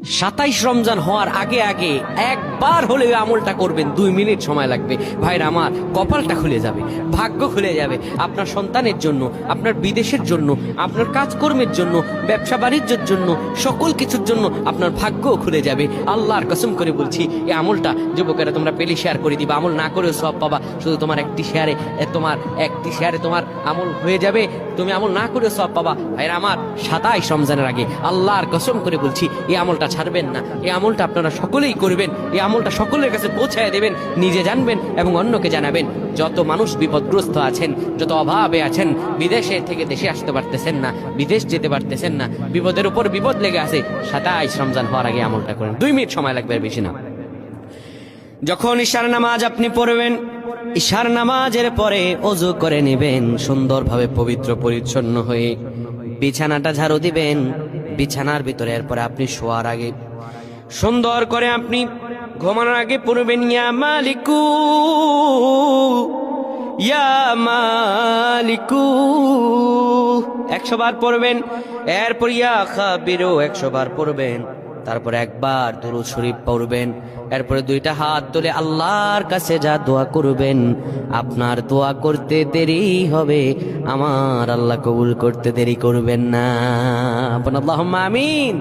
27 রমজান হওয়ার আগে আগে একবার হলে আমলটা করবেন, 2 মিনিট সময় লাগবে। ভাইরা আমার, কপালটা খুলে যাবে, ভাগ্য খুলে যাবে। আপনার সন্তানের জন্য, আপনার বিদেশের জন্য, আপনার কাজকর্মের জন্য, ব্যবসা বাণিজ্যের জন্য, সকল কিছুর জন্য আপনার ভাগ্য খুলে যাবে। আল্লাহর কসম করে বলছি, এই আমলটা যুবকেরা তোমরা পেলে শেয়ার করে দিবা। আমল না করেও সব পাবা, শুধু তোমার একটি শেয়ারে তোমার আমল হয়ে যাবে। তুমি আমল না করেও সব পাবা। ভাইরা আমার, 27 রমজানের আগে আল্লাহর কসম করে বলছি, এই আমলটা ছাড়বেন না। এই আমলটা আপনারা সকলেই করবেন, এই আমলটা সকলের কাছে পৌঁছায় দেবেন, নিজে জানবেন এবং অন্যকে জানাবেন। যত মানুষ বিপদগ্রস্ত আছেন, যত অভাবে আছেন, বিদেশে থেকে দেশে আসতে পারতেছেন না, বিদেশ যেতে পারতেছেন না, বিপদের উপর বিপদ লেগে আছে, 27 রমজান হওয়ার আগে আমলটা করেন। 2 মিনিট সময় লাগবে, বেশি না। যখন ঈশার নামাজ আপনি পড়বেন, ঈশার নামাজের পরে ওযু করে নেবেন, সুন্দরভাবে পবিত্র পরিচ্ছন্ন হয়ে বিছানাটা ঝাড়ু দিবেন। বিছানার ভিতরে এরপরে আপনি শোয়ার আগে সুন্দর করে আপনি ঘুমানোর আগে পড়বেন, ইয়া মালিকু ইয়া মালিকু 100 বার পড়বেন। এরপর ইয়া খাবিরু 100 বার পড়বেন। তারপর একবার দুরূদ শরীফ পড়বেন। এরপরে 2টা হাত তুলে আল্লাহর কাছে যা দোয়া করবেন, আপনার দোয়া করতে দেরি হবে, আমার আল্লাহ কবুল করতে দেরি করবেন না। আল্লাহুম্মা আমিন।